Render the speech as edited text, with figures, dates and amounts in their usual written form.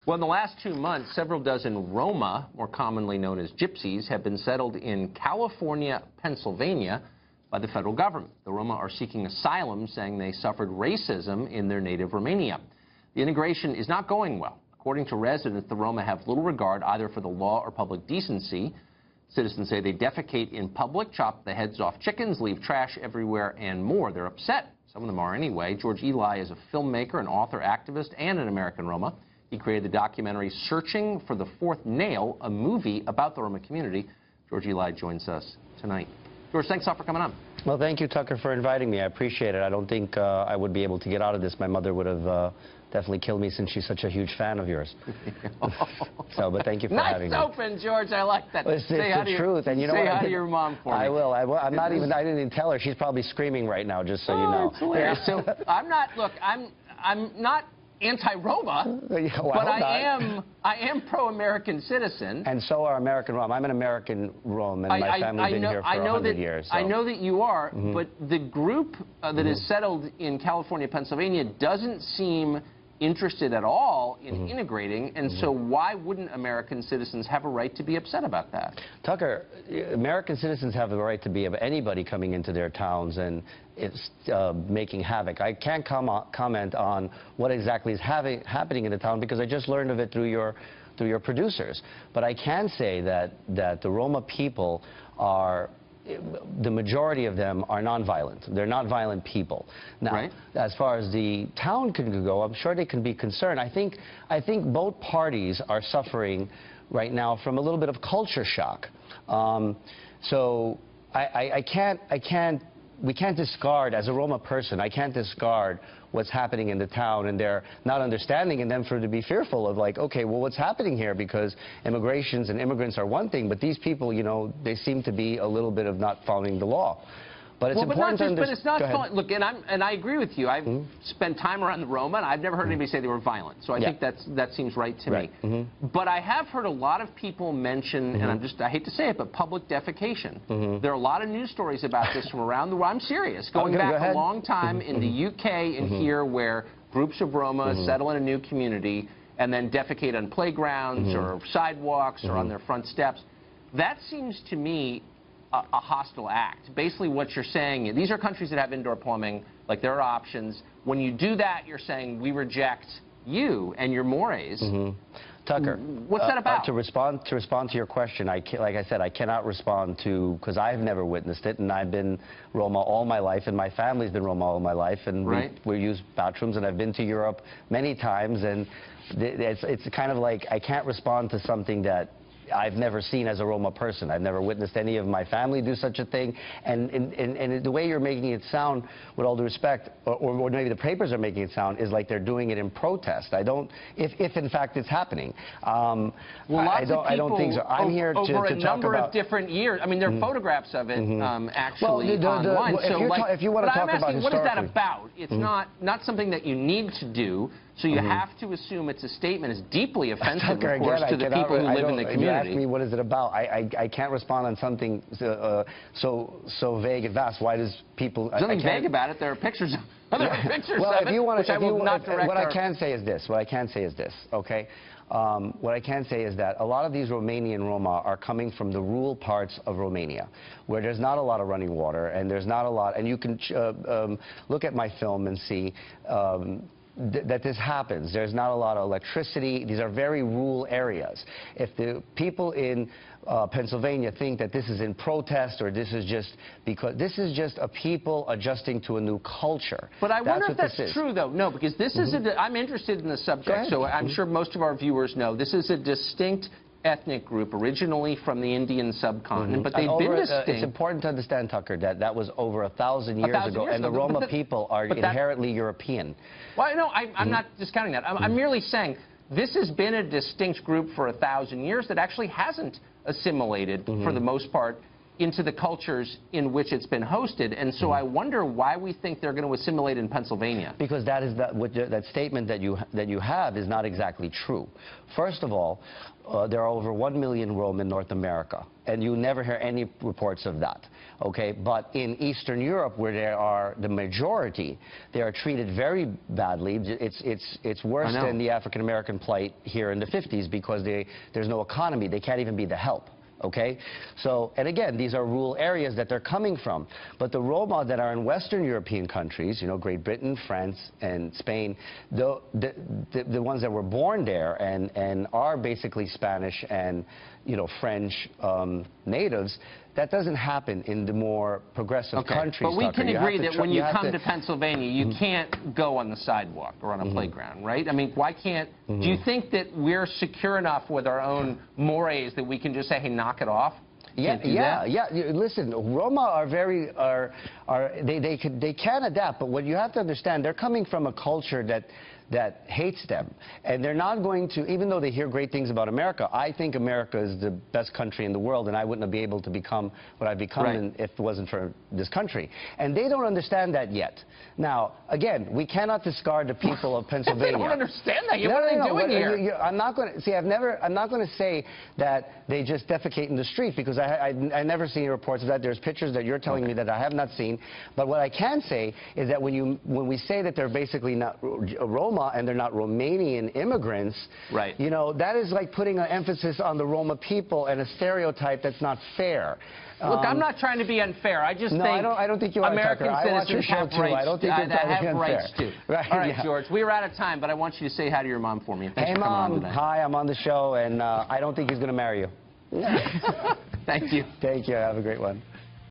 Well, in the last 2 months, several dozen Roma, more commonly known as Gypsies, have been settled in California, Pennsylvania by the federal government. The Roma are seeking asylum, saying they suffered racism in their native Romania. The integration is not going well. According to residents, the Roma have little regard either for the law or public decency. Citizens say they defecate in public, chop the heads off chickens, leave trash everywhere, and more. They're upset. Some of them are anyway. George Eli is a filmmaker, an author, activist, and an American Roma. He created the documentary Searching for the Fourth Nail, a movie about the Roma community. George Eli joins us tonight. George, thanks a lot for coming on. Well, thank you, Tucker, for inviting me. I appreciate it. I don't think I would be able to get out of this. My mother would have definitely killed me since she's such a huge fan of yours. But thank you for having me. Nice open, George. I like that. Well, it's the truth. And you know say what? Hi to your mom for me. I will. I'm not even. I didn't even tell her. She's probably screaming right now, just so you know. Hilarious. So I'm not. Look, I'm not anti-Roma, well, but I am pro-American citizen. And so are American Roma. I'm an American Roma, and my family's been here for 100 years. So. I know that you are, but the group that is settled in California, Pennsylvania doesn't seem interested at all in integrating, and so why wouldn't American citizens have a right to be upset about that? Tucker, American citizens have the right to be of anybody coming into their towns and it's making havoc. I can't comment on what exactly is happening in the town because I just learned of it through your producers. But I can say that the Roma people are, the majority of them are nonviolent. They're not violent people. Now, as far as the town can go, I'm sure they can be concerned. I think both parties are suffering right now from a little bit of culture shock. So we can't discard, as a Roma person, I can't discard what's happening in the town and they're not understanding, and then for to be fearful of like, okay, well, what's happening here? Because immigrations and immigrants are one thing, but these people, you know, they seem to be a little bit of not following the law. But it's important to understand. But it's not. Look, and I agree with you. I've spent time around the Roma, and I've never heard anybody say they were violent. So I think that seems right to me. But I have heard a lot of people mention, and I hate to say it, but public defecation. There are a lot of news stories about this from around the world. I'm serious. Going back a long time in the UK and here, where groups of Roma settle in a new community and then defecate on playgrounds or sidewalks or on their front steps. That seems to me a hostile act. Basically what you're saying, these are countries that have indoor plumbing, like there are options. When you do that, you're saying we reject you and your mores. Tucker, what's that about? To respond to your question, like I said, I cannot respond to, because I've never witnessed it, and I've been Roma all my life, and my family's been Roma all my life, and we use bathrooms, and I've been to Europe many times, and it's kind of like I can't respond to something that I've never seen as a Roma person. I've never witnessed any of my family do such a thing. And the way you're making it sound, with all due respect, or maybe the papers are making it sound, is like they're doing it in protest. I don't, if in fact it's happening. Well, I don't think so. I'm here to talk about... Over a number of different years. I mean, there are photographs of it actually online. If you want to talk about historically... What is that about? It's not something that you need to do. So you have to assume it's a statement. It's deeply offensive, of course, to the people who live in the community. You ask me what is it about. I can't respond on something so vague and vast. Why does people... There's nothing vague about it. There are pictures of well, of it, which I will not direct. What I can say is this. Okay? What I can say is that a lot of these Romanian Roma are coming from the rural parts of Romania, where there's not a lot of running water, and there's not a lot... And you can look at my film and see... that this happens. There's not a lot of electricity. These are very rural areas. If the people in Pennsylvania think that this is in protest or this is just because this is just a people adjusting to a new culture. But I wonder if that's true, though. No, because this is I'm interested in the subject, so I'm sure most of our viewers know this is a distinct ethnic group originally from the Indian subcontinent, but they've been distinct. It's important to understand, Tucker, that was over 1,000 years ago, and the Roma people are inherently European. Well, no, I'm not discounting that. I'm merely saying this has been a distinct group for 1,000 years that actually hasn't assimilated, for the most part, into the cultures in which it's been hosted. And so I wonder why we think they're going to assimilate in Pennsylvania. Because that statement that you have is not exactly true. First of all, there are over 1 million Roma in North America, and you never hear any reports of that. Okay, but in Eastern Europe, where there are the majority, they are treated very badly. It's worse than the African American plight here in the 50s because there's no economy. They can't even be the help. Okay, so, and again, these are rural areas that they're coming from. But the Roma that are in Western European countries, you know, Great Britain, France, and Spain, the ones that were born there and are basically Spanish and, you know, French natives, that doesn't happen in the more progressive countries. But we can agree that when you come to Pennsylvania, you can't go on the sidewalk or on a playground, right? I mean, why can't... Do you think that we're secure enough with our own mores that we can just say, hey, knock it off? Yeah. Listen, Roma are they can adapt, but what you have to understand, they're coming from a culture that hates them, and they're not going to, even though they hear great things about America. I think America is the best country in the world, and I wouldn't be able to become what I've become if it wasn't for this country. And they don't understand that yet. Now, again, we cannot discard the people of Pennsylvania. They don't understand that. What are they doing here? I'm not going to see. I'm not going to say that they just defecate in the street, because I never seen reports of that. There's pictures that you're telling me that I have not seen. But what I can say is that when we say that they're basically not Roma and they're not Romanian immigrants, you know, that is like putting an emphasis on the Roma people and a stereotype that's not fair. Look, I'm not trying to be unfair. I just think I don't think you are, American citizens have rights. I don't think you're have rights too. Right, all right, George, we are out of time, but I want you to say hi to your mom for me. Thanks for coming on today. Hi, I'm on the show, and I don't think he's going to marry you. Thank you. Thank you. Have a great one.